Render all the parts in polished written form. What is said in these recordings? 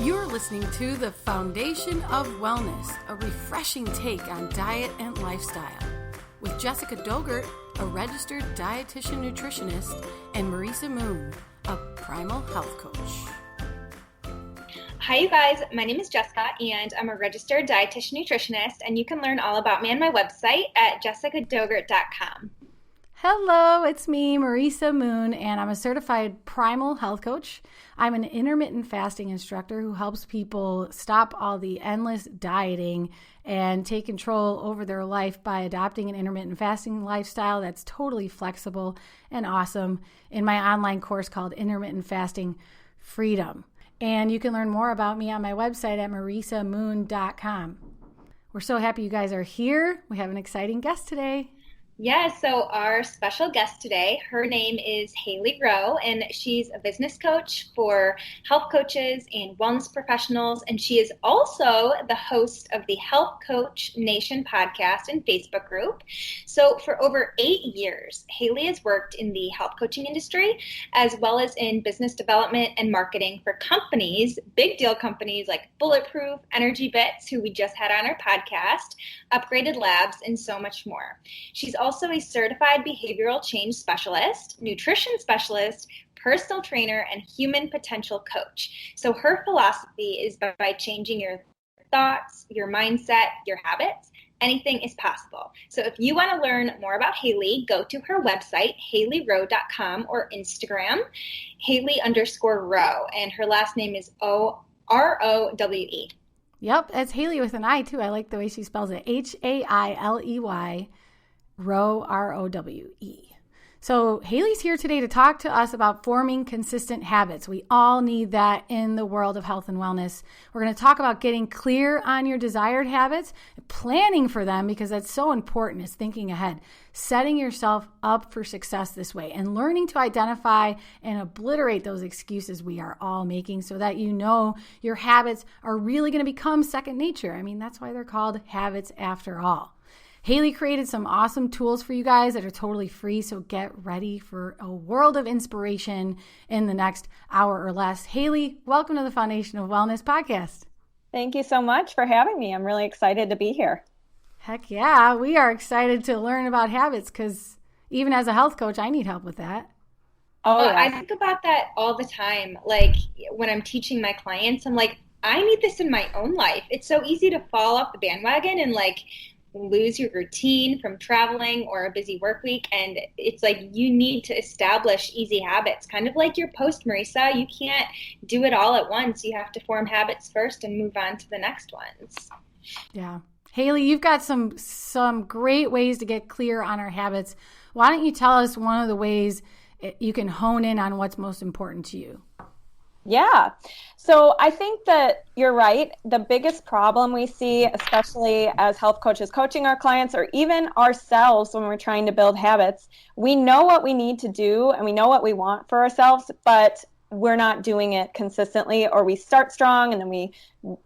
You're listening to The Foundation of Wellness, a refreshing take on diet and lifestyle, with Jessica Dogert, a registered dietitian nutritionist, and Marisa Moon, a primal health coach. Hi, you guys. My name is Jessica, and I'm a registered dietitian nutritionist, and you can learn all about me on my website at jessicadogert.com. Hello, it's me, Marisa Moon, and I'm a certified primal health coach. I'm an intermittent fasting instructor who helps people stop all the endless dieting and take control over their life by adopting an intermittent fasting lifestyle that's totally flexible and awesome in my online course called Intermittent Fasting Freedom. And you can learn more about me on my website at marisamoon.com. We're so happy you guys are here. We have an exciting guest today. Yeah, so our special guest today, her name is Hailey Rowe, and she's a business coach for health coaches and wellness professionals, and she is also the host of the Health Coach Nation podcast and Facebook group. So for over 8 years, Hailey has worked in the health coaching industry, as well as in business development and marketing for companies, big deal companies like Bulletproof, Energy Bits, who we just had on our podcast, Upgraded Labs, and so much more. She's also a certified behavioral change specialist, nutrition specialist, personal trainer, and human potential coach. So her philosophy is by changing your thoughts, your mindset, your habits, anything is possible. So if you want to learn more about Hailey, go to her website, haileyrowe.com, or Instagram, Hailey_Rowe, and her last name is Rowe. Yep, it's Hailey with an I too. I like the way she spells it. Hailey, Rowe, Rowe. So Hailey's here today to talk to us about forming consistent habits. We all need that in the world of health and wellness. We're going to talk about getting clear on your desired habits, planning for them, because that's so important, is thinking ahead, setting yourself up for success this way, and learning to identify and obliterate those excuses we are all making so that you know your habits are really going to become second nature. I mean, that's why they're called habits after all. Hailey created some awesome tools for you guys that are totally free, so get ready for a world of inspiration in the next hour or less. Hailey, welcome to the Foundation of Wellness podcast. Thank you so much for having me. I'm really excited to be here. Heck yeah, we are excited to learn about habits because even as a health coach, I need help with that. Oh, yeah. I think about that all the time. Like when I'm teaching my clients, I'm like, I need this in my own life. It's so easy to fall off the bandwagon and lose your routine from traveling or a busy work week. And it's like you need to establish easy habits, kind of like your post, Marisa. You can't do it all at once. You have to form habits first and move on to the next ones. Yeah. Hailey, you've got some great ways to get clear on our habits. Why don't you tell us one of the ways you can hone in on what's most important to you? Yeah. So I think that you're right. The biggest problem we see, especially as health coaches coaching our clients or even ourselves when we're trying to build habits, we know what we need to do and we know what we want for ourselves, but we're not doing it consistently, or we start strong and then we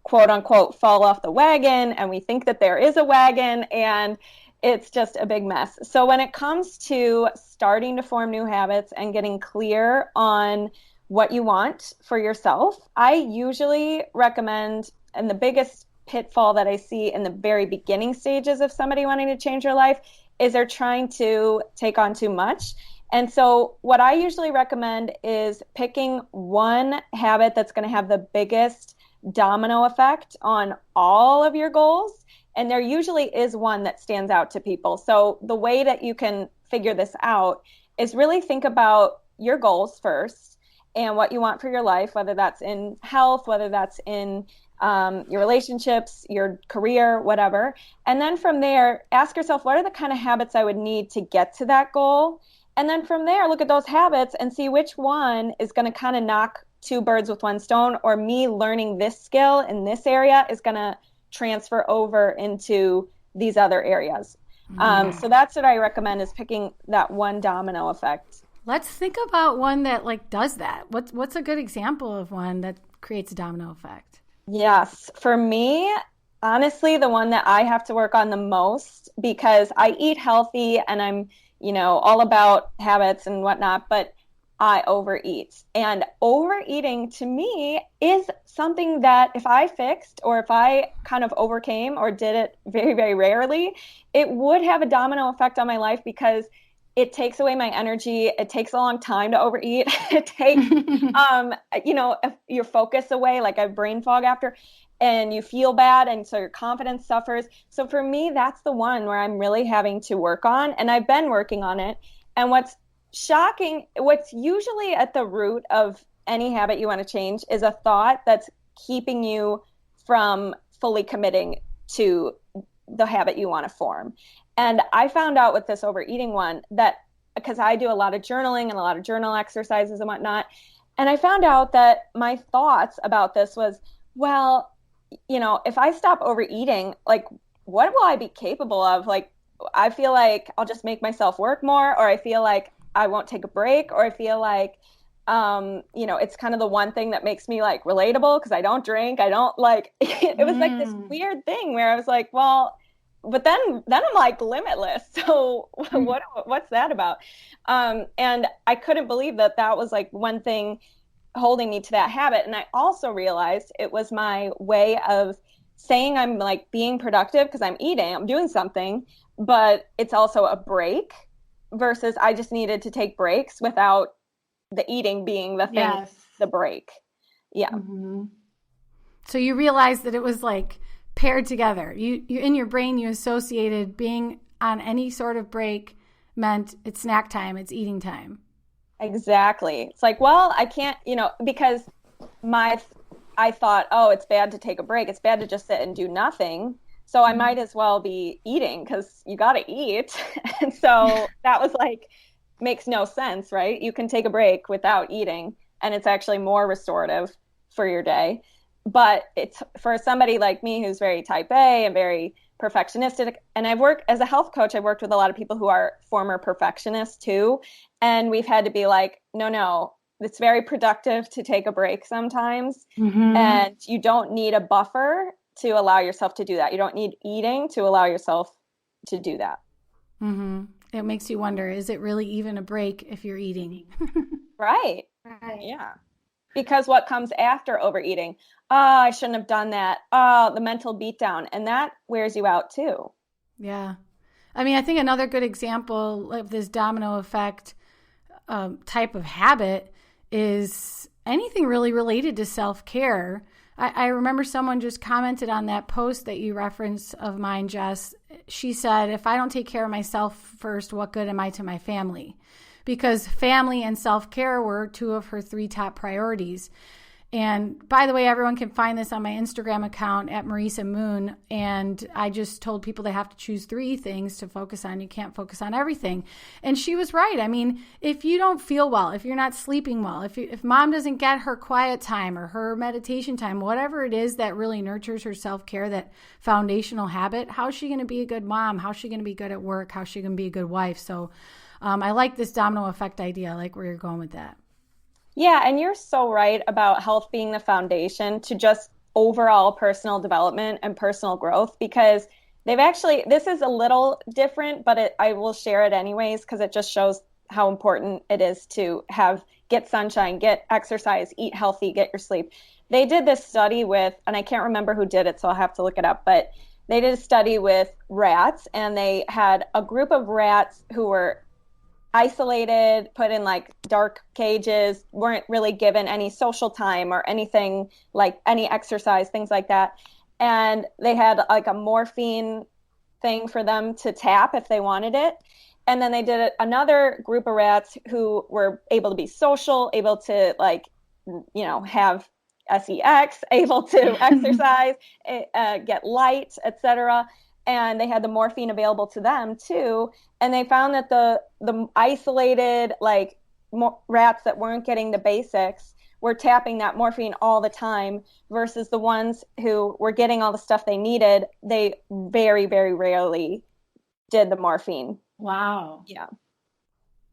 quote unquote fall off the wagon and we think that there is a wagon, and it's just a big mess. So when it comes to starting to form new habits and getting clear on what you want for yourself, I usually recommend, and the biggest pitfall that I see in the very beginning stages of somebody wanting to change their life is they're trying to take on too much. And so what I usually recommend is picking one habit that's going to have the biggest domino effect on all of your goals. And there usually is one that stands out to people. So the way that you can figure this out is really think about your goals first and what you want for your life, whether that's in health, whether that's in your relationships, your career, whatever. And then from there, ask yourself, what are the kind of habits I would need to get to that goal? And then from there, look at those habits and see which one is going to kind of knock two birds with one stone, or me learning this skill in this area is going to transfer over into these other areas. So that's what I recommend, is picking that one domino effect. Let's think about one that does that. What's a good example of one that creates a domino effect? Yes. For me, honestly, the one that I have to work on the most, because I eat healthy and I'm, all about habits and whatnot, but I overeat. And overeating to me is something that if I fixed or if I kind of overcame or did it very, very rarely, it would have a domino effect on my life because it takes away my energy. It takes a long time to overeat. It takes, your focus away, like I have brain fog after, and you feel bad. And so your confidence suffers. So for me, that's the one where I'm really having to work on. And I've been working on it. And what's shocking, what's usually at the root of any habit you want to change is a thought that's keeping you from fully committing to the habit you want to form. And I found out with this overeating one that because I do a lot of journaling and a lot of journal exercises and whatnot, and I found out that my thoughts about this was, well, if I stop overeating, like, what will I be capable of? Like, I feel like I'll just make myself work more, or I feel like I won't take a break, or I feel like, it's kind of the one thing that makes me like relatable because I don't drink. I don't like, it was like this weird thing where I was like, well, but then I'm like limitless. So what's that about? And I couldn't believe that was like one thing holding me to that habit. And I also realized it was my way of saying I'm like being productive because I'm eating, I'm doing something, but it's also a break versus I just needed to take breaks without the eating being the thing, yes. The break. Yeah. Mm-hmm. So you realized that it was like paired together. You in your brain, you associated being on any sort of break meant it's snack time, it's eating time. Exactly. It's like, well, I can't, because I thought, oh, it's bad to take a break. It's bad to just sit and do nothing. So I might as well be eating because you got to eat. And so that was like, makes no sense, right? You can take a break without eating and it's actually more restorative for your day. But it's for somebody like me who's very type A and very perfectionistic. And I've worked as a health coach, I've worked with a lot of people who are former perfectionists too. And we've had to be like, no, it's very productive to take a break sometimes. Mm-hmm. And you don't need a buffer to allow yourself to do that. You don't need eating to allow yourself to do that. Mm-hmm. It makes you wonder, is it really even a break if you're eating? Right. Yeah. Because what comes after overeating? Oh, I shouldn't have done that. Oh, the mental beatdown. And that wears you out too. Yeah. I mean, I think another good example of this domino effect type of habit is anything really related to self-care. I remember someone just commented on that post that you referenced of mine, Jess. She said, if I don't take care of myself first, what good am I to my family? Because family and self-care were two of her 3 top priorities. And by the way, everyone can find this on my Instagram account at Marisa Moon. And I just told people they have to choose 3 things to focus on. You can't focus on everything. And she was right. I mean, if you don't feel well, if you're not sleeping well, if mom doesn't get her quiet time or her meditation time, whatever it is that really nurtures her self-care, that foundational habit, how is she going to be a good mom? How is she going to be good at work? How is she going to be a good wife? So I like this domino effect idea. I like where you're going with that. Yeah, and you're so right about health being the foundation to just overall personal development and personal growth, because this is a little different, but I will share it anyways because it just shows how important it is to get sunshine, get exercise, eat healthy, get your sleep. They did this study with, and I can't remember who did it, so I'll have to look it up, but they did a study with rats, and they had a group of rats who were isolated, put in like dark cages, weren't really given any social time or anything, like any exercise, things like that. And they had like a morphine thing for them to tap if they wanted it. And then they did another group of rats who were able to be social, able to have sex, able to exercise, get light, etc. And they had the morphine available to them too. And they found that the isolated rats that weren't getting the basics were tapping that morphine all the time versus the ones who were getting all the stuff they needed. They very, very rarely did the morphine. Wow. Yeah.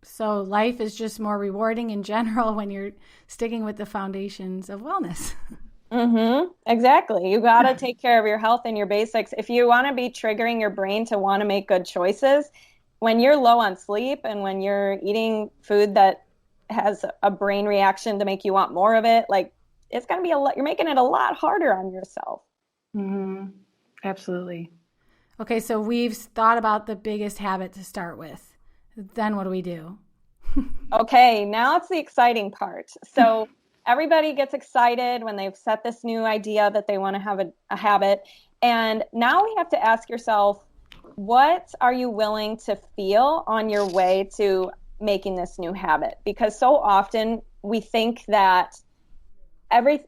So life is just more rewarding in general when you're sticking with the foundations of wellness. Mm-hmm. Exactly. You got to take care of your health and your basics. If you want to be triggering your brain to want to make good choices, when you're low on sleep and when you're eating food that has a brain reaction to make you want more of it. Like, it's going to be you're making it a lot harder on yourself. Mm-hmm. Absolutely. Okay, so we've thought about the biggest habit to start with. Then what do we do? Okay, now it's the exciting part. So everybody gets excited when they've set this new idea that they want to have a habit. And now we have to ask yourself, what are you willing to feel on your way to making this new habit? Because so often we think that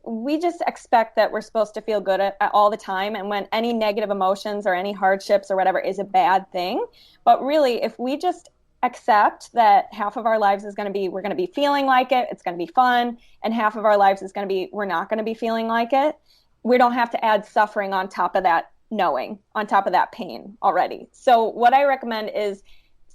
we just expect that we're supposed to feel good at all the time. And when any negative emotions or any hardships or whatever is a bad thing. But really, if we just accept that half of our lives is going to be, we're going to be feeling like it, it's going to be fun, and half of our lives is going to be, we're not going to be feeling like it, we don't have to add suffering on top of that knowing, on top of that pain already. So what I recommend is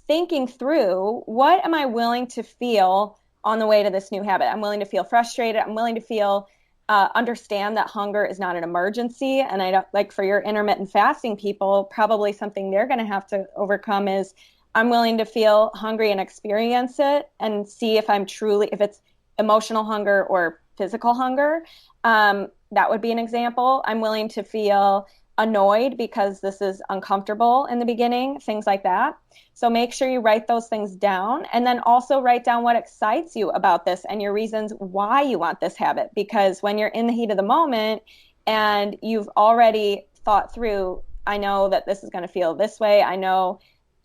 thinking through, what am I willing to feel on the way to this new habit? I'm willing to feel frustrated. I'm willing to feel, understand that hunger is not an emergency. And I don't, like, for your intermittent fasting people, probably something they're going to have to overcome is, I'm willing to feel hungry and experience it and see if if it's emotional hunger or physical hunger. That would be an example. I'm willing to feel annoyed because this is uncomfortable in the beginning, things like that. So make sure you write those things down, and then also write down what excites you about this and your reasons why you want this habit. Because when you're in the heat of the moment and you've already thought through, I know that this is going to feel this way. I know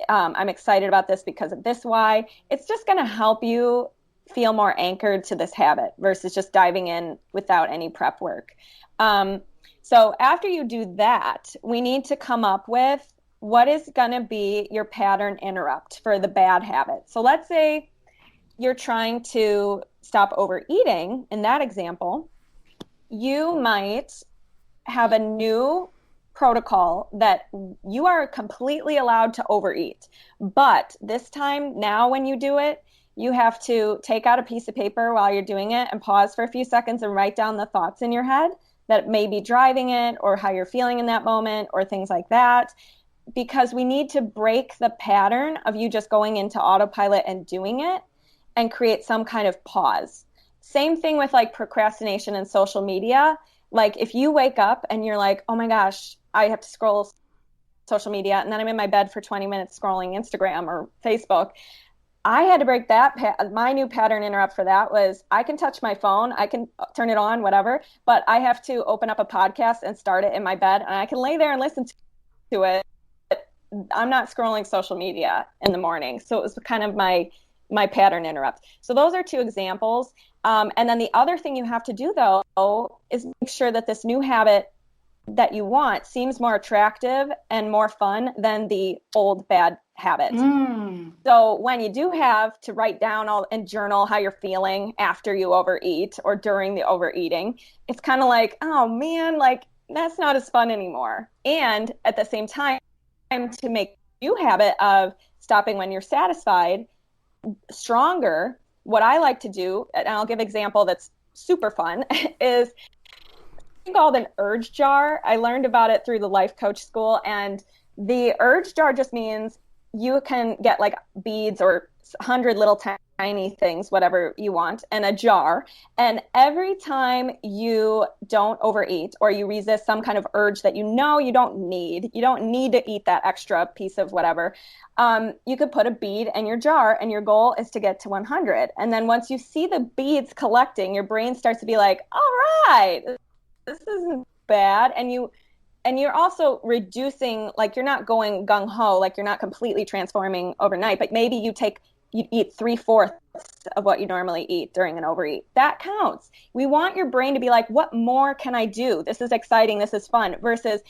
I'm excited about this because of this why. It's just going to help you feel more anchored to this habit versus just diving in without any prep work. So after you do that, we need to come up with what is going to be your pattern interrupt for the bad habit. So let's say you're trying to stop overeating. In that example, you might have a new protocol that you are completely allowed to overeat. But this time, now when you do it, you have to take out a piece of paper while you're doing it and pause for a few seconds and write down the thoughts in your head that may be driving it, or how you're feeling in that moment, or things like that. Because we need to break the pattern of you just going into autopilot and doing it and create some kind of pause. Same thing with like procrastination and social media. Like if you wake up and you're like, oh my gosh, I have to scroll social media, and then I'm in my bed for 20 minutes scrolling Instagram or Facebook. I had to break that. My new pattern interrupt for that was, I can touch my phone, I can turn it on, whatever, but I have to open up a podcast and start it in my bed, and I can lay there and listen to it. I'm not scrolling social media in the morning. So it was kind of my pattern interrupt. So those are two examples. And then the other thing you have to do, though, is make sure that this new habit that you want seems more attractive and more fun than the old bad habit. So when you do have to write down and journal how you're feeling after you overeat or during the overeating, it's kind of like, oh man, like that's not as fun anymore. And at the same time, to make a new habit of stopping when you're satisfied stronger, what I like to do, and I'll give an example that's super fun, is called an urge jar. I learned about it through the life coach school, and the urge jar just means you can get like beads or 100 little tiny things, whatever you want, in a jar. And every time you don't overeat or you resist some kind of urge that you know you don't need to eat that extra piece of whatever, you could put a bead in your jar, and your goal is to get to 100. And then once you see the beads collecting, your brain starts to be like, all right, this isn't bad. And you're also reducing, like you're not going gung-ho, like you're not completely transforming overnight, but maybe you eat 3/4 of what you normally eat during an overeat. That counts. We want your brain to be like, what more can I do? This is exciting. This is fun. Versus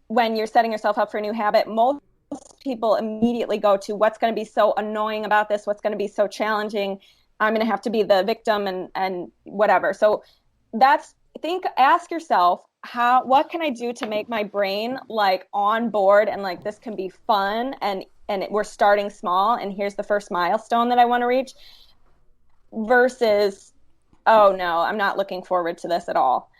when you're setting yourself up for a new habit, most people immediately go to what's going to be so annoying about this, what's going to be so challenging. I'm going to have to be the victim and whatever. So ask yourself, what can I do to make my brain like on board and like this can be fun, and we're starting small, and here's the first milestone that I want to reach, versus, oh no, I'm not looking forward to this at all.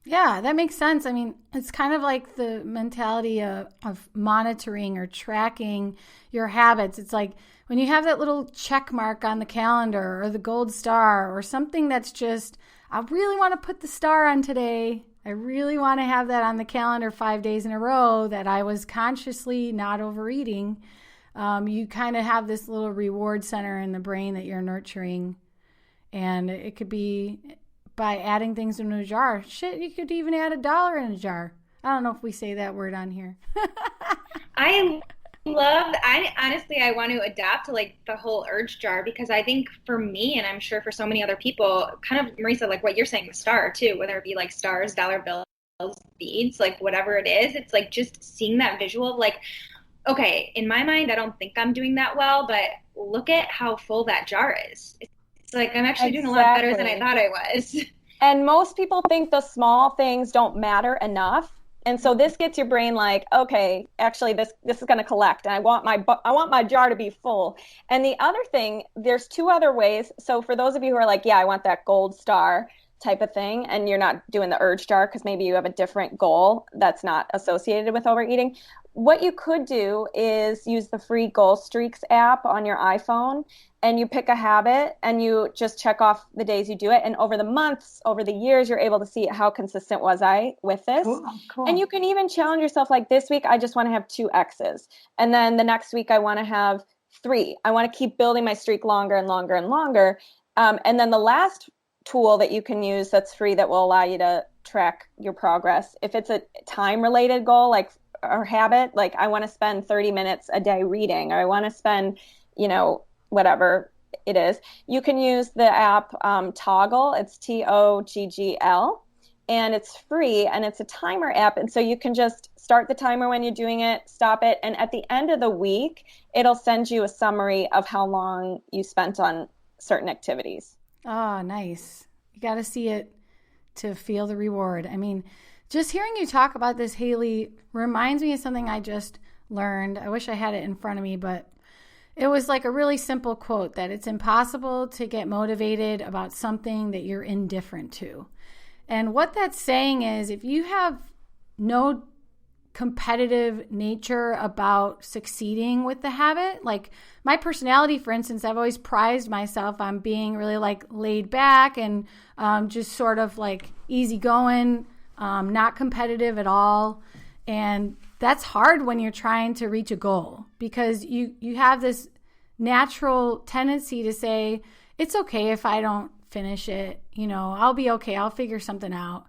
Yeah, that makes sense. I mean, it's kind of like the mentality of monitoring or tracking your habits. It's like when you have that little check mark on the calendar or the gold star or something that's just, I really want to put the star on today. I really want to have that on the calendar 5 days in a row that I was consciously not overeating. You kind of have this little reward center in the brain that you're nurturing. And it could be by adding things into a jar. Shit, you could even add $1 in a jar. I don't know if we say that word on here. I honestly, I want to adapt to like the whole urge jar, because I think for me, and I'm sure for so many other people, kind of, Marisa, like what you're saying, the star too, whether it be like stars, dollar bills, beads, like whatever it is, it's like just seeing that visual of like, okay, in my mind, I don't think I'm doing that well, but look at how full that jar is. It's like I'm actually doing a lot better than I thought I was. And most people think the small things don't matter enough. And so this gets your brain like, okay, actually this is going to collect, and I want my jar to be full. And the other thing, there's 2 other ways. So for those of you who are like, yeah, I want that gold star type of thing, and you're not doing the urge jar because maybe you have a different goal that's not associated with overeating, what you could do is use the free Goal Streaks app on your iPhone, and you pick a habit and you just check off the days you do it. And over the months, over the years, you're able to see how consistent was I with this. Cool. And you can even challenge yourself, like this week, I just want to have 2 X's. And then the next week I want to have 3. I want to keep building my streak longer and longer and longer. And then the last tool that you can use that's free that will allow you to track your progress, if it's a time related goal, like or habit, like I want to spend 30 minutes a day reading, or I want to spend, whatever it is, you can use the app Toggle. It's TOGGL, and it's free, and it's a timer app. And so you can just start the timer when you're doing it, stop it, and at the end of the week, it'll send you a summary of how long you spent on certain activities. Oh, nice. You got to see it to feel the reward. I mean, just hearing you talk about this, Hailey, reminds me of something I just learned. I wish I had it in front of me, but it was like a really simple quote that it's impossible to get motivated about something that you're indifferent to. And what that's saying is if you have no competitive nature about succeeding with the habit, like my personality, for instance, I've always prized myself on being really like laid back and just sort of like easygoing, not competitive at all. And that's hard when you're trying to reach a goal, because you have this natural tendency to say, it's okay if I don't finish it, I'll be okay, I'll figure something out.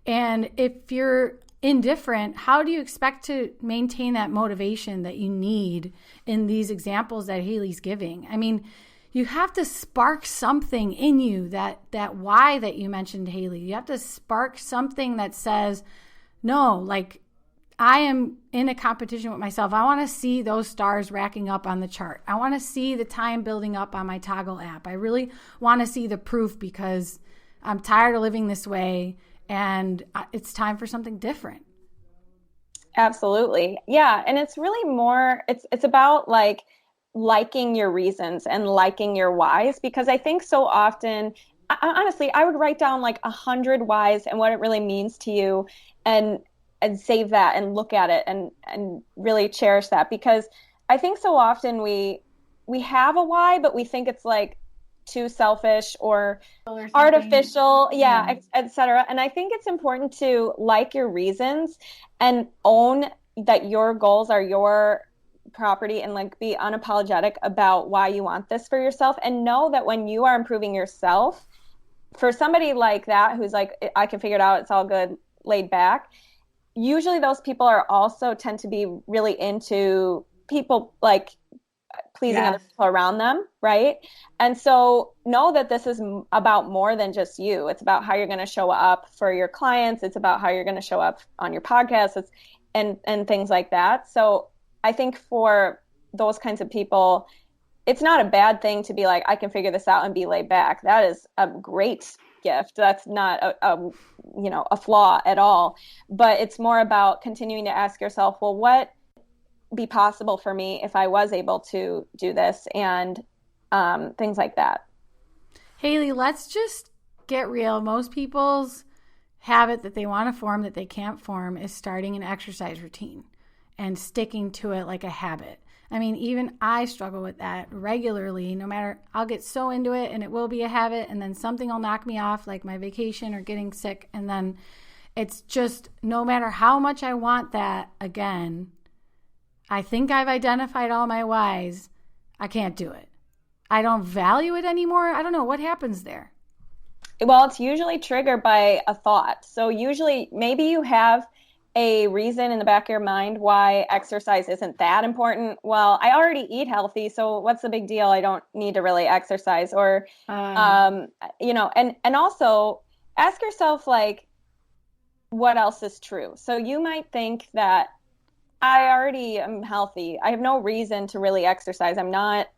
And if you're indifferent, how do you expect to maintain that motivation that you need in these examples that Hailey's giving? I mean, you have to spark something in you, that why that you mentioned, Hailey. You have to spark something that says, no, like I am in a competition with myself. I want to see those stars racking up on the chart. I want to see the time building up on my Toggle app. I really want to see the proof, because I'm tired of living this way and it's time for something different. Absolutely. Yeah. And it's really more, it's about like liking your reasons and liking your whys, because I think so often, honestly, I would write down like 100 whys and what it really means to you, and save that and look at it and really cherish that, because I think so often we have a why, but we think it's like too selfish or artificial, et cetera. And I think it's important to like your reasons and own that your goals are your property, and like be unapologetic about why you want this for yourself, and know that when you are improving yourself, for somebody like that who's like, I can figure it out, it's all good, laid back, usually those people are also tend to be really into people, like pleasing other people around them, right? And so know that this is about more than just you. It's about how you're going to show up for your clients. It's about how you're going to show up on your podcast, and things like that. So I think for those kinds of people, it's not a bad thing to be like, I can figure this out and be laid back. That is a great gift. That's not a flaw at all. But it's more about continuing to ask yourself, well, what be possible for me if I was able to do this, and things like that. Hailey, let's just get real. Most people's habit that they want to form that they can't form is starting an exercise routine and sticking to it like a habit. I mean, even I struggle with that regularly. No matter, I'll get so into it and it will be a habit, and then something will knock me off, like my vacation or getting sick. And then it's just, no matter how much I want that again, I think I've identified all my whys. I can't do it. I don't value it anymore. I don't know what happens there. Well, it's usually triggered by a thought. So usually maybe you have a reason in the back of your mind why exercise isn't that important. Well, I already eat healthy, so what's the big deal? I don't need to really exercise. Or, and also ask yourself, like, what else is true? So you might think that I already am healthy. I have no reason to really exercise. I'm not,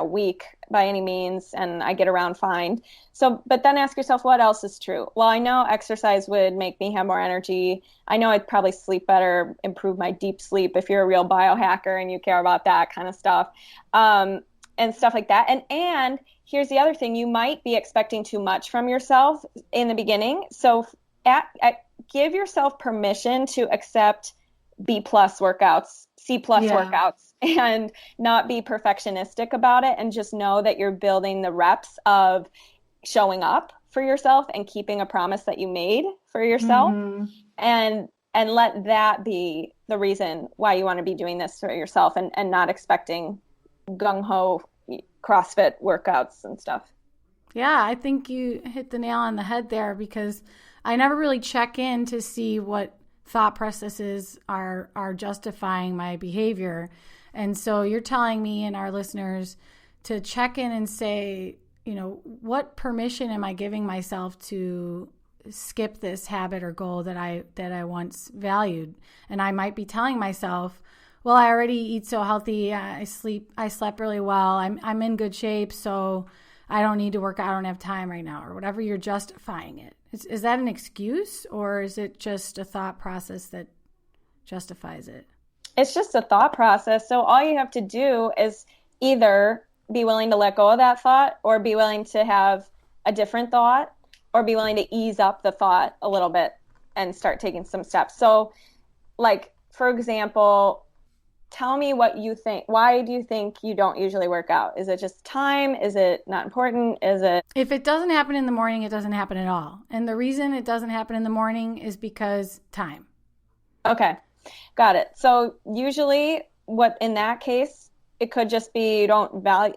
weak by any means, and I get around fine. So, but then ask yourself, what else is true? Well, I know exercise would make me have more energy. I know I'd probably sleep better, improve my deep sleep if you're a real biohacker and you care about that kind of stuff, and stuff like that. And here's the other thing. You might be expecting too much from yourself in the beginning. So give yourself permission to accept B+ workouts, C+ workouts, and not be perfectionistic about it, and just know that you're building the reps of showing up for yourself and keeping a promise that you made for yourself. Mm-hmm. and let that be the reason why you want to be doing this for yourself, and not expecting gung-ho CrossFit workouts and stuff. Yeah, I think you hit the nail on the head there, because I never really check in to see what thought processes are justifying my behavior. And so you're telling me and our listeners to check in and say, what permission am I giving myself to skip this habit or goal that I once valued? And I might be telling myself, well, I already eat so healthy. I slept really well. I'm in good shape, so I don't need to work out. I don't have time right now, or whatever. You're justifying it. Is that an excuse, or is it just a thought process that justifies it? It's just a thought process. So all you have to do is either be willing to let go of that thought, or be willing to have a different thought, or be willing to ease up the thought a little bit and start taking some steps. So, like, for example, tell me what you think. Why do you think you don't usually work out? Is it just time? Is it not important? Is it? If it doesn't happen in the morning, it doesn't happen at all. And the reason it doesn't happen in the morning is because time. Okay. Got it. So usually in that case, it could just be you don't value,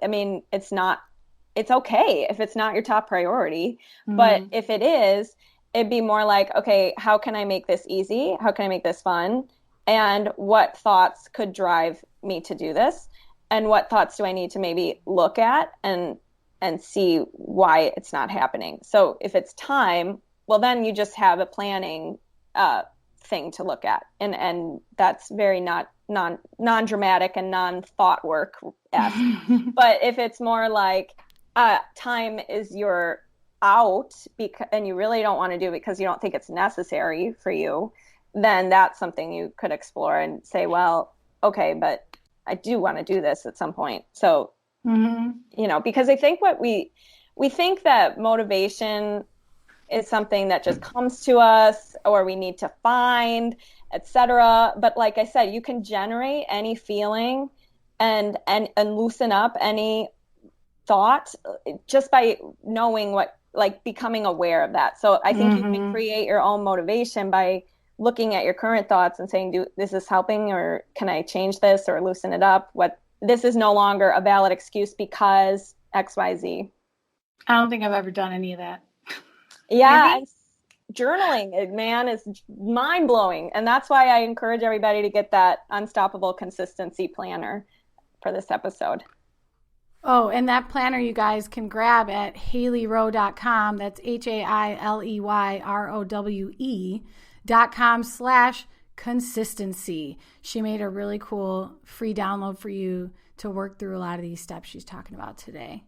it's okay if it's not your top priority, mm-hmm. But if it is, it'd be more like, okay, how can I make this easy? How can I make this fun? And what thoughts could drive me to do this? And what thoughts do I need to maybe look at and see why it's not happening? So if it's time, well, then you just have a planning thing to look at. And that's very non-dramatic and non-thought work. But if it's more like time is your out and you really don't want to do it because you don't think it's necessary for you, then that's something you could explore and say, well, okay, but I do want to do this at some point. So, mm-hmm. Because I think we think that motivation is something that just comes to us, or we need to find, etc. But like I said, you can generate any feeling and loosen up any thought just by knowing becoming aware of that. So I think mm-hmm. you can create your own motivation by looking at your current thoughts and saying, this is helping, or can I change this or loosen it up? This is no longer a valid excuse because XYZ. I don't think I've ever done any of that. Yeah. And journaling, man, is mind blowing. And that's why I encourage everybody to get that Unstoppable Consistency Planner for this episode. Oh, and that planner you guys can grab at HaileyRowe.com. That's HaileyRowe.com/consistency. She made a really cool free download for you to work through a lot of these steps she's talking about today.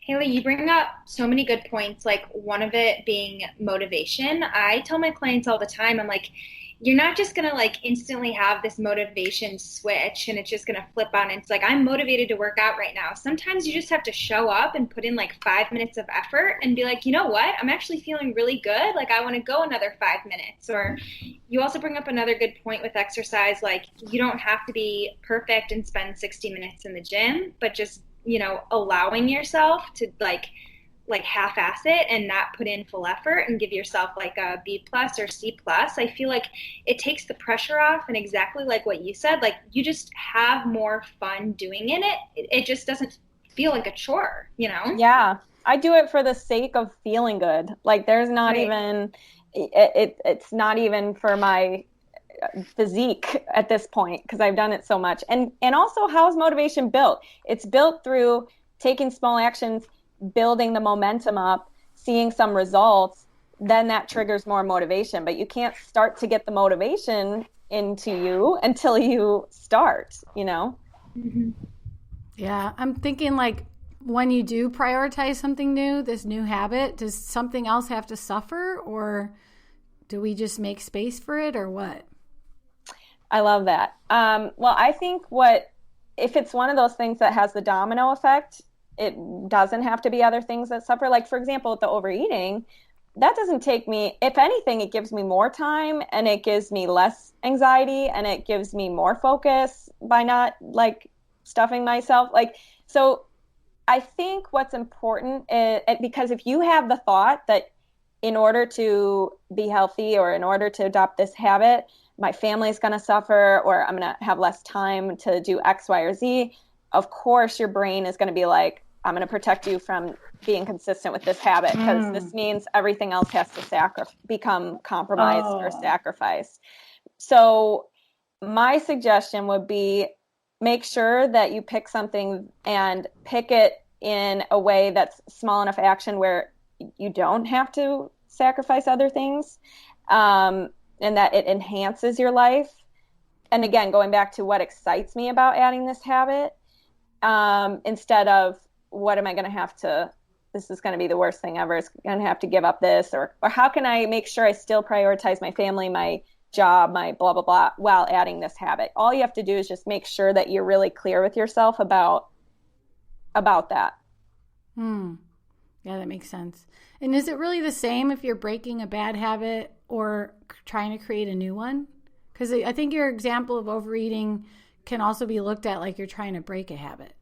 Hailey, you bring up so many good points, like one of it being motivation. I tell my clients all the time, I'm like, you're not just going to like instantly have this motivation switch and it's just going to flip on. And it's like, I'm motivated to work out right now. Sometimes you just have to show up and put in like 5 minutes of effort and be like, you know what? I'm actually feeling really good. Like I want to go another 5 minutes. Or you also bring up another good point with exercise. Like you don't have to be perfect and spend 60 minutes in the gym, but just, you know, allowing yourself to like half-ass it and not put in full effort and give yourself like a B+ or C+. I feel like it takes the pressure off, and exactly like what you said, like you just have more fun doing it just doesn't feel like a chore, you know? Yeah. I do it for the sake of feeling good. Like there's not Right. even, it's not even for my physique at this point because I've done it so much. And also, how's motivation built? It's built through taking small actions, building the momentum up, seeing some results, then that triggers more motivation. But you can't start to get the motivation into you until you start, you know? Mm-hmm. Yeah, I'm thinking like when you do prioritize something new, this new habit, does something else have to suffer, or do we just make space for it, or what? I love that. Well, I think if it's one of those things that has the domino effect, it doesn't have to be other things that suffer. Like, for example, with the overeating, that doesn't take me, if anything, it gives me more time and it gives me less anxiety and it gives me more focus by not like stuffing myself. Like, so I think what's important is, because if you have the thought that in order to be healthy or in order to adopt this habit, my family's going to suffer or I'm going to have less time to do X, Y, or Z, of course your brain is going to be like, I'm going to protect you from being consistent with this habit because this means everything else has to become compromised or sacrificed. So my suggestion would be make sure that you pick something and pick it in a way that's small enough action where you don't have to sacrifice other things, and that it enhances your life. And again, going back to what excites me about adding this habit, instead of what am I going to have to, this is going to be the worst thing ever. It's going to have to give up this, or how can I make sure I still prioritize my family, my job, my blah, blah, blah, while adding this habit. All you have to do is just make sure that you're really clear with yourself about that. Yeah, that makes sense. And is it really the same if you're breaking a bad habit or trying to create a new one? Because I think your example of overeating can also be looked at like you're trying to break a habit.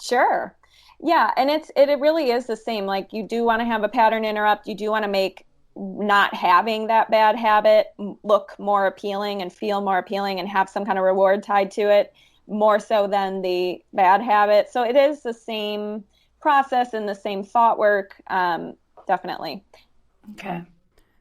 Sure. Yeah. And it really is the same. Like you do want to have a pattern interrupt. You do want to make not having that bad habit look more appealing and feel more appealing and have some kind of reward tied to it, more so than the bad habit. So it is the same process and the same thought work. Definitely. Okay.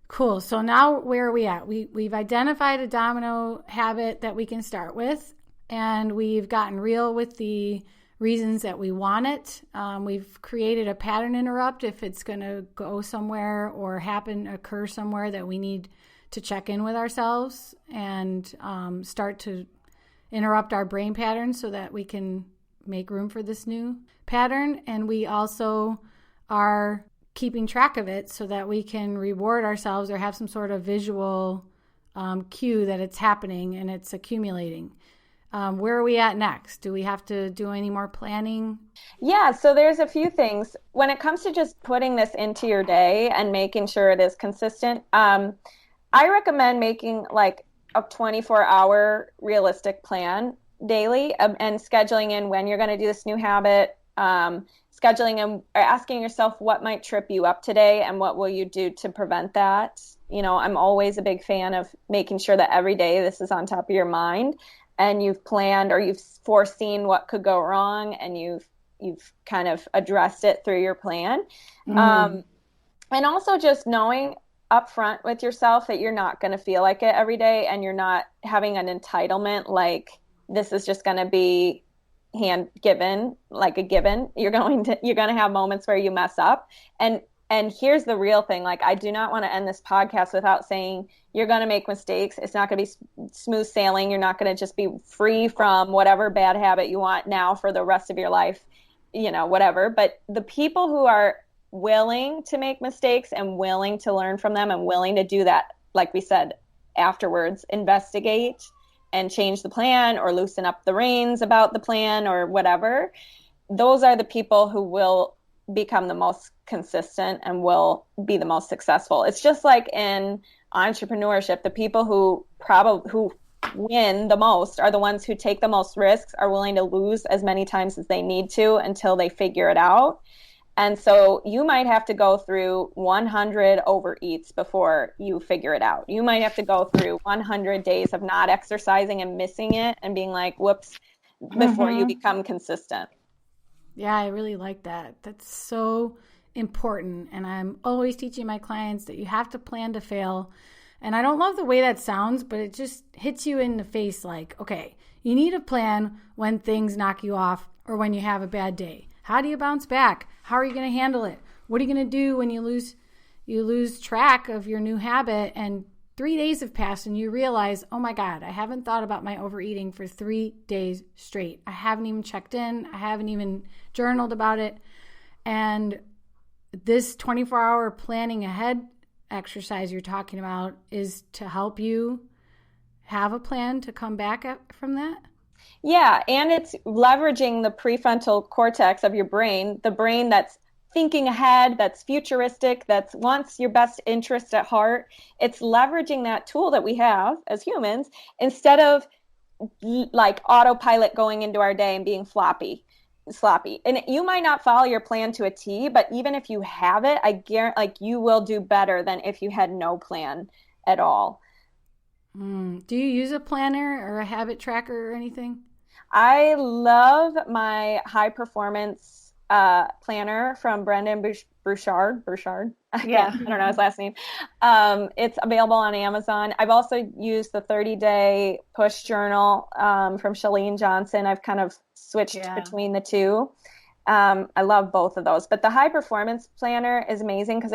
Cool. So now where are we at? We've identified a domino habit that we can start with, and we've gotten real with the reasons that we want it. We've created a pattern interrupt if it's going to go somewhere or occur somewhere that we need to check in with ourselves and start to interrupt our brain patterns so that we can make room for this new pattern. And we also are keeping track of it so that we can reward ourselves or have some sort of visual cue that it's happening and it's accumulating. Where are we at next? Do we have to do any more planning? Yeah, so there's a few things. When it comes to just putting this into your day and making sure it is consistent, I recommend making like a 24-hour realistic plan daily and scheduling in when you're going to do this new habit, scheduling and asking yourself what might trip you up today and what will you do to prevent that. You know, I'm always a big fan of making sure that every day this is on top of your mind and you've planned or you've foreseen what could go wrong and you've kind of addressed it through your plan. And also just knowing upfront with yourself that you're not going to feel like it every day and you're not having an entitlement like this is just going to be hand given, like a given. You're going to have moments where you mess up. And here's the real thing. Like, I do not want to end this podcast without saying you're going to make mistakes. It's not going to be smooth sailing. You're not going to just be free from whatever bad habit you want now for the rest of your life, you know, whatever. But the people who are willing to make mistakes and willing to learn from them and willing to do that, like we said, afterwards investigate and change the plan or loosen up the reins about the plan or whatever, those are the people who will become the most consistent and will be the most successful. It's just like in entrepreneurship, the people who win the most are the ones who take the most risks, are willing to lose as many times as they need to until they figure it out. And so you might have to go through 100 overeats before you figure it out. You might have to go through 100 days of not exercising and missing it and being like, whoops, before you become consistent. Yeah, I really like that. That's so important. And I'm always teaching my clients that you have to plan to fail. And I don't love the way that sounds, but it just hits you in the face like, okay, you need a plan when things knock you off or when you have a bad day. How do you bounce back? How are you going to handle it? What are you going to do when you lose track of your new habit and 3 days have passed and you realize, oh my God, I haven't thought about my overeating for 3 days straight. I haven't even checked in. I haven't even journaled about it. And this 24-hour planning ahead exercise you're talking about is to help you have a plan to come back from that? Yeah, and it's leveraging the prefrontal cortex of your brain, the brain that's thinking ahead, that's futuristic, that wants your best interest at heart. It's leveraging that tool that we have as humans instead of like autopilot going into our day and being sloppy. And you might not follow your plan to a T, but even if you have it, I guarantee like you will do better than if you had no plan at all. Do you use a planner or a habit tracker or anything? I love my high performance planner from Brendan Burchard. Yeah. I don't know his last name. It's available on Amazon. I've also used the 30-day push journal from Chalene Johnson. I've kind of switched between the two. I love both of those, but the high performance planner is amazing because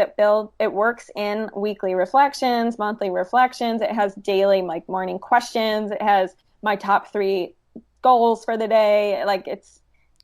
it works in weekly reflections, monthly reflections. It has daily like morning questions. It has my top 3 goals for the day.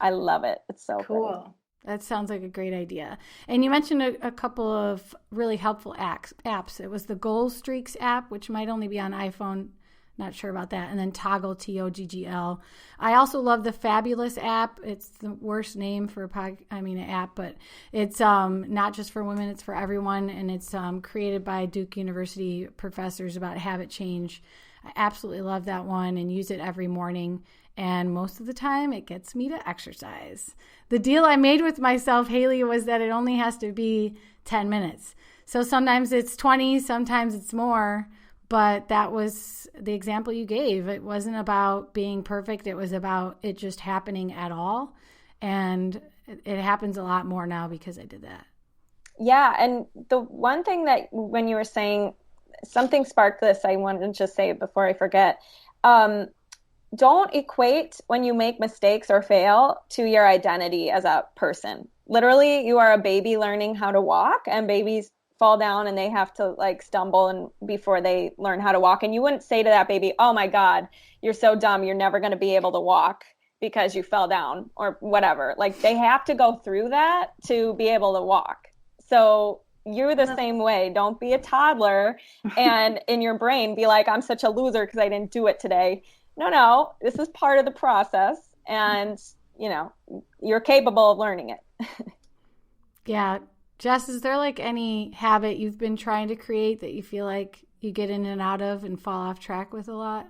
I love it. It's so cool. That sounds like a great idea. And you mentioned a couple of really helpful apps. It was the Goal Streaks app, which might only be on iPhone. Not sure about that. And then Toggle, Toggl. I also love the Fabulous app. It's the worst name for an app, but it's not just for women, it's for everyone. And it's created by Duke University professors about habit change. I absolutely love that one and use it every morning. And most of the time it gets me to exercise. The deal I made with myself, Hailey, was that it only has to be 10 minutes. So sometimes it's 20, sometimes it's more. But that was the example you gave. It wasn't about being perfect. It was about it just happening at all. And it happens a lot more now because I did that. Yeah. And the one thing that when you were saying something sparked this, I wanted to just say it before I forget. Don't equate when you make mistakes or fail to your identity as a person. Literally, you are a baby learning how to walk, and babies fall down and they have to like stumble and before they learn how to walk. And you wouldn't say to that baby, oh my God, you're so dumb. You're never going to be able to walk because you fell down or whatever. Like they have to go through that to be able to walk. So you're the same way. Don't be a toddler and in your brain be like, I'm such a loser because I didn't do it today. No, this is part of the process and you're capable of learning it. Yeah. Jess, is there like any habit you've been trying to create that you feel like you get in and out of and fall off track with a lot?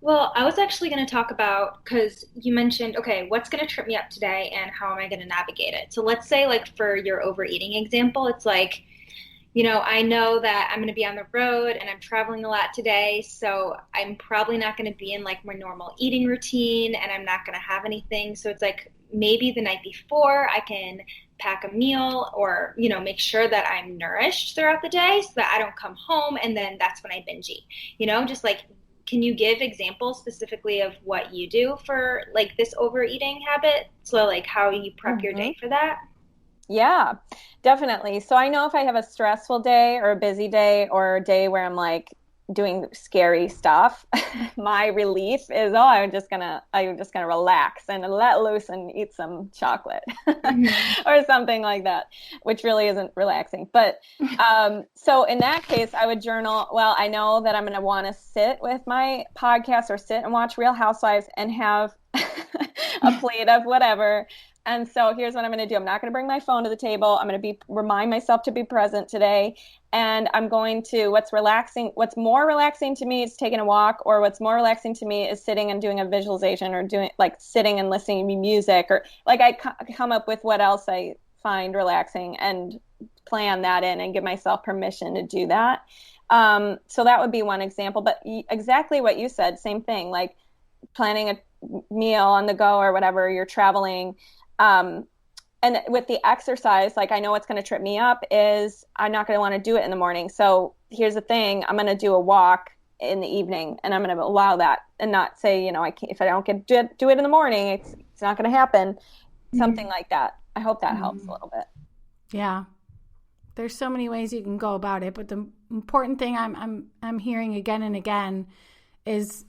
Well, I was actually going to talk about, because you mentioned, okay, what's going to trip me up today and how am I going to navigate it? So let's say like for your overeating example, it's like, I know that I'm going to be on the road and I'm traveling a lot today. So I'm probably not going to be in like my normal eating routine and I'm not going to have anything. So it's like maybe the night before I can pack a meal or, make sure that I'm nourished throughout the day so that I don't come home and then that's when I binge eat, just like, can you give examples specifically of what you do for like this overeating habit? So like how you prep your day for that? Yeah, definitely. So I know if I have a stressful day or a busy day or a day where I'm like doing scary stuff, my relief is, I'm just gonna relax and let loose and eat some chocolate or something like that, which really isn't relaxing. But so in that case, I would journal. Well, I know that I'm going to want to sit with my podcast or sit and watch Real Housewives and have a plate of whatever. And so here's what I'm going to do. I'm not going to bring my phone to the table. I'm going to remind myself to be present today. And I'm going to, what's more relaxing to me is taking a walk, or what's more relaxing to me is sitting and doing a visualization, or doing like sitting and listening to music, or like I come up with what else I find relaxing and plan that in and give myself permission to do that. So that would be one example, but exactly what you said, same thing, like planning a meal on the go or whatever, you're traveling. And with the exercise, like I know what's going to trip me up is I'm not going to want to do it in the morning. So here's the thing, I'm going to do a walk in the evening, and I'm going to allow that and not say, I can't, if I don't do it in the morning, it's not going to happen. Something like that. I hope that helps a little bit. Yeah. There's so many ways you can go about it, but the important thing I'm hearing again and again is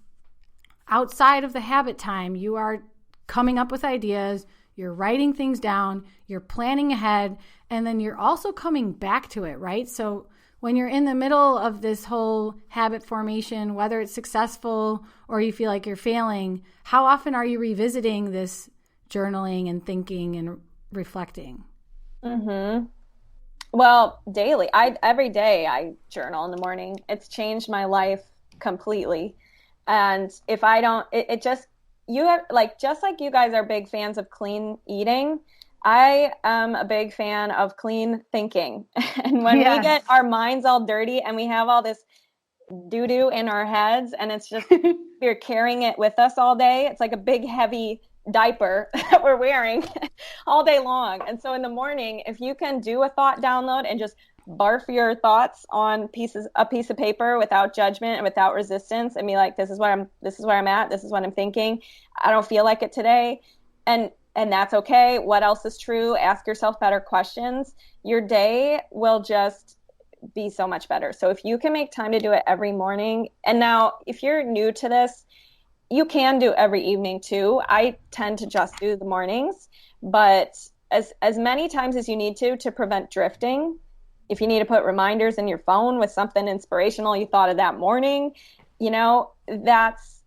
outside of the habit time, you are coming up with ideas, you're writing things down, you're planning ahead, and then you're also coming back to it, right? So when you're in the middle of this whole habit formation, whether it's successful or you feel like you're failing, how often are you revisiting this journaling and thinking and reflecting? Well, daily. Every day I journal in the morning. It's changed my life completely. And if I don't, just like you guys are big fans of clean eating, I am a big fan of clean thinking. And when we get our minds all dirty and we have all this doo-doo in our heads, and it's just, we're carrying it with us all day. It's like a big, heavy diaper that we're wearing all day long. And so in the morning, if you can do a thought download and just barf your thoughts on a piece of paper without judgment and without resistance, and be like, this is where I'm at, this is what I'm thinking, I don't feel like it today, and that's okay. What else is true? Ask yourself better questions. Your day will just be so much better. So if you can make time to do it every morning, and now if you're new to this, you can do every evening too. I tend to just do the mornings, but as many times as you need to prevent drifting. If you need to put reminders in your phone with something inspirational you thought of that morning, that's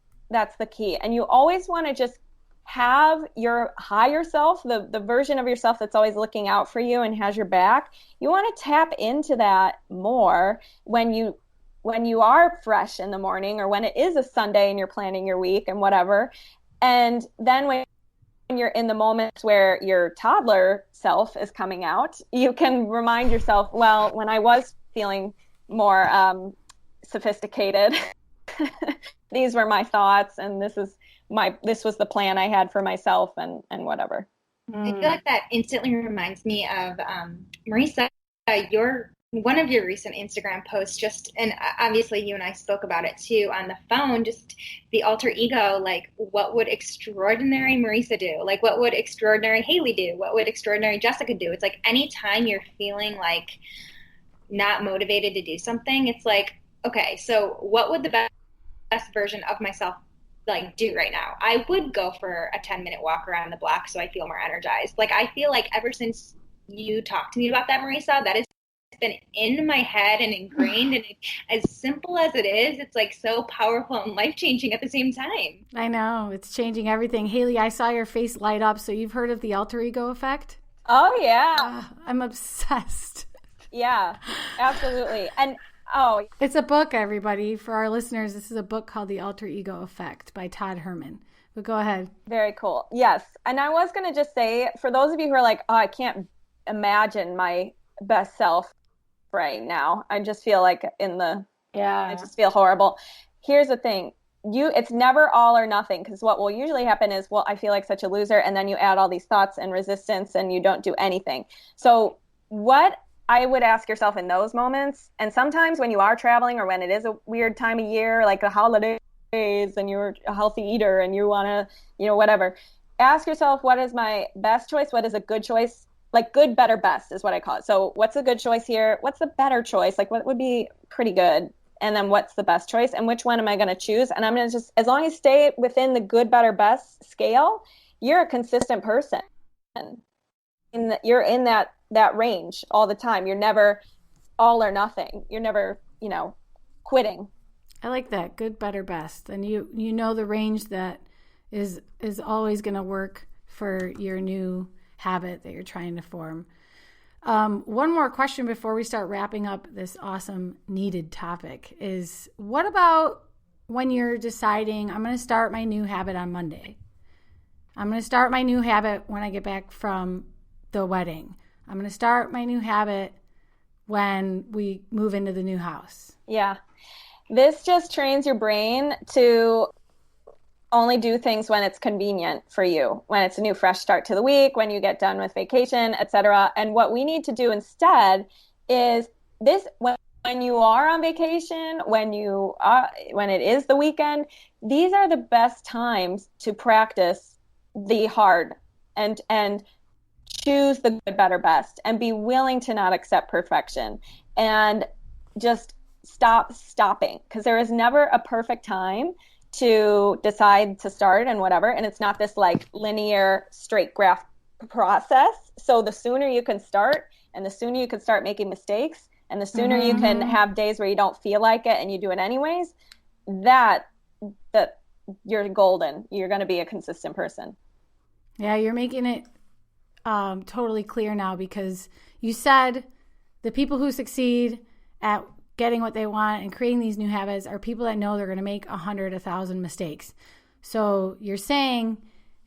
the key. And you always want to just have your higher self, the version of yourself that's always looking out for you and has your back. You want to tap into that more when you are fresh in the morning, or when it is a Sunday and you're planning your week and whatever. And then when you're in the moments where your toddler self is coming out, you can remind yourself, well, when I was feeling more sophisticated, these were my thoughts, and this was the plan I had for myself, and whatever. I feel like that instantly reminds me of Marisa, one of your recent Instagram posts, and obviously you and I spoke about it too on the phone, just the alter ego, like what would extraordinary Marisa do? Like what would extraordinary Hailey do? What would extraordinary Jessica do? It's like anytime you're feeling like not motivated to do something, it's like, okay, so what would the best version of myself like do right now? I would go for a 10-minute walk around the block so I feel more energized. Like I feel like ever since you talked to me about that, Marisa, that is been in my head and ingrained, and as simple as it is, it's like so powerful and life-changing at the same time. I know, it's changing everything. Hailey, I saw your face light up. So you've heard of the alter ego effect? Oh yeah. I'm obsessed. Yeah, absolutely. And it's a book, everybody. For our listeners, this is a book called The Alter Ego Effect by Todd Herman. But go ahead. Very cool. Yes. And I was going to just say, for those of you who are like, I can't imagine my best self right now, I just feel like I just feel horrible. Here's the thing. It's never all or nothing, because what will usually happen is, well, I feel like such a loser, and then you add all these thoughts and resistance and you don't do anything. So what I would ask yourself in those moments, and sometimes when you are traveling or when it is a weird time of year, like the holidays, and you're a healthy eater and you want to, whatever, ask yourself, what is my best choice? What is a good choice? Like good, better, best is what I call it. So what's a good choice here? What's the better choice? Like what would be pretty good? and then what's the best choice and which one am I going to choose? And I'm going to just, as long as you stay within the good, better, best scale, you're a consistent person. You're in that range all the time. You're never all or nothing. You're never, quitting. I like that. Good, better, best. And you know the range that is always going to work for your new habit that you're trying to form. One more question before we start wrapping up this awesome needed topic is, what about when you're deciding, I'm going to start my new habit on Monday? I'm going to start my new habit when I get back from the wedding. I'm going to start my new habit when we move into the new house. Yeah. This just trains your brain to only do things when it's convenient for you, when it's a new fresh start to the week, when you get done with vacation, etc. And what we need to do instead is this, when you are on vacation, when it is the weekend, these are the best times to practice the hard and choose the good, better, best, and be willing to not accept perfection and just stopping, because there is never a perfect time to decide to start and whatever. And it's not this like linear straight graph process. So the sooner you can start, and the sooner you can start making mistakes, and the sooner you can have days where you don't feel like it and you do it anyways, that you're golden. You're going to be a consistent person. Yeah, you're making it totally clear now, because you said the people who succeed at getting what they want and creating these new habits are people that know they're going to make 100, 1,000 mistakes. So you're saying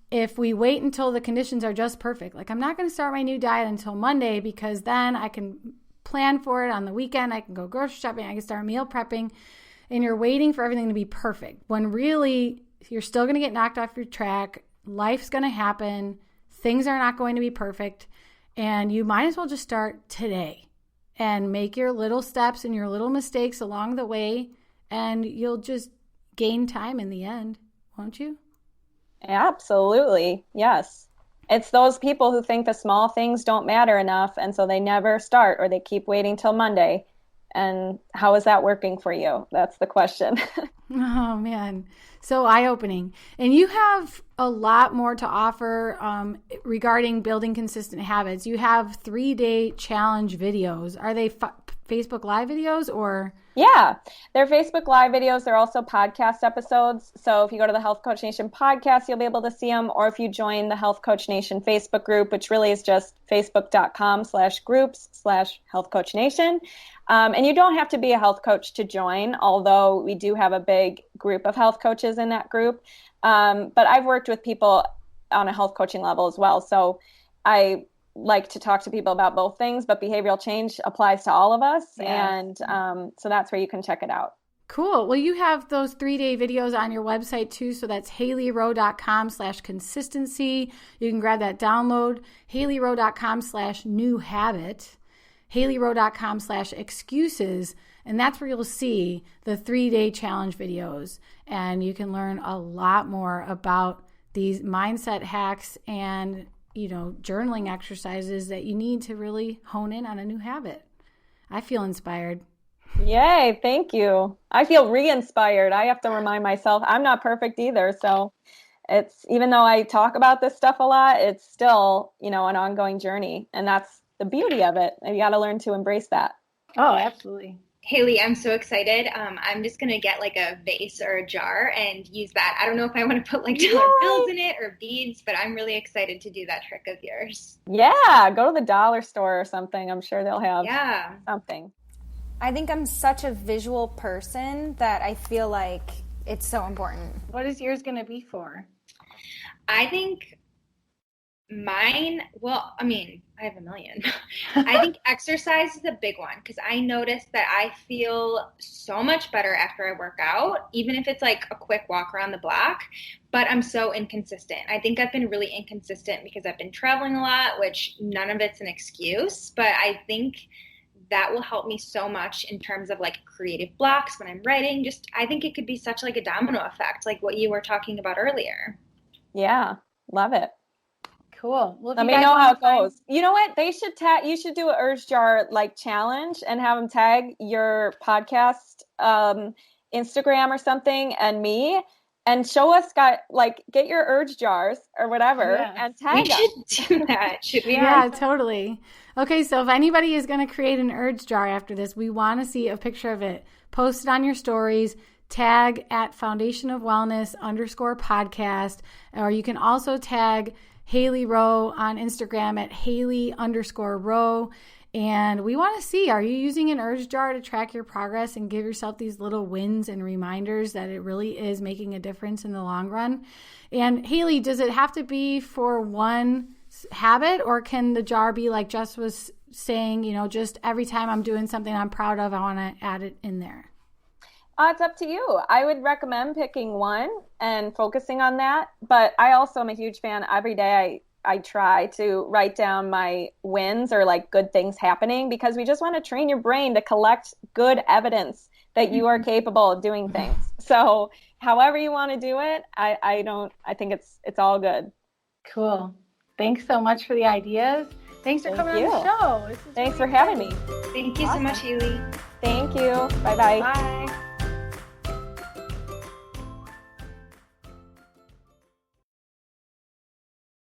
if we wait until the conditions are just perfect, like I'm not going to start my new diet until Monday because then I can plan for it on the weekend. I can go grocery shopping. I can start meal prepping, and you're waiting for everything to be perfect when really you're still going to get knocked off your track. Life's going to happen. Things are not going to be perfect, and you might as well just start today and make your little steps and your little mistakes along the way, and you'll just gain time in the end, won't you? Absolutely. Yes. It's those people who think the small things don't matter enough, and so they never start, or they keep waiting till Monday. And how is that working for you? That's the question. Oh, man. So eye-opening. And you have a lot more to offer regarding building consistent habits. You have 3-day challenge videos. Are they Facebook Live videos or? Yeah, they're Facebook Live videos. They're also podcast episodes. So if you go to the Health Coach Nation podcast, you'll be able to see them. Or if you join the Health Coach Nation Facebook group, which really is just facebook.com/groups/Health Coach Nation. And you don't have to be a health coach to join, although we do have a big group of health coaches in that group. But I've worked with people on a health coaching level as well. So I like to talk to people about both things, but behavioral change applies to all of us. Yeah. And so that's where you can check it out. Cool. Well, you have those 3-day videos on your website too. So that's HaileyRowe.com/consistency. You can grab that download. HaileyRowe.com/new habit. HaileyRowe.com/excuses. And that's where you'll see the 3-day challenge videos. And you can learn a lot more about these mindset hacks and, journaling exercises that you need to really hone in on a new habit. I feel inspired. Yay. Thank you. I feel re-inspired. I have to remind myself I'm not perfect either. So it's, even though I talk about this stuff a lot, it's still, an ongoing journey. And that's the beauty of it. And you got to learn to embrace that. Oh, absolutely. Hailey, I'm so excited. I'm just going to get like a vase or a jar and use that. I don't know if I want to put like dollar bills in it or beads, but I'm really excited to do that trick of yours. Yeah, go to the dollar store or something. I'm sure they'll have something. I think I'm such a visual person that I feel like it's so important. What is yours going to be for? I think mine, I have a million. I think exercise is a big one because I noticed that I feel so much better after I work out, even if it's like a quick walk around the block, but I'm so inconsistent. I think I've been really inconsistent because I've been traveling a lot, which none of it's an excuse, but I think that will help me so much in terms of like creative blocks when I'm writing. I think it could be such like a domino effect, like what you were talking about earlier. Yeah, love it. Cool. Well, Let me know how it goes. You know what? They should you should do an urge jar like challenge and have them tag your podcast Instagram or something and me and show us get your urge jars or whatever and tag us. We should do that. Should we? Yeah, totally. Okay, so if anybody is going to create an urge jar after this, we want to see a picture of it. Post it on your stories. Tag at foundationofwellness_podcast, or you can also tag Hailey Rowe on Instagram at Hailey_Rowe. And we want to see, are you using an urge jar to track your progress and give yourself these little wins and reminders that it really is making a difference in the long run? And Hailey, does it have to be for one habit, or can the jar be like Jess was saying, just every time I'm doing something I'm proud of, I want to add it in there? It's up to you. I would recommend picking one and focusing on that. But I also am a huge fan. Every day I try to write down my wins or like good things happening, because we just want to train your brain to collect good evidence that you are capable of doing things. So however you want to do it, I think it's all good. Cool. Thanks so much for the ideas. Thanks for coming on the show. Thanks for having me. Thank you so much, Hailey. Thank you. Bye-bye. Bye.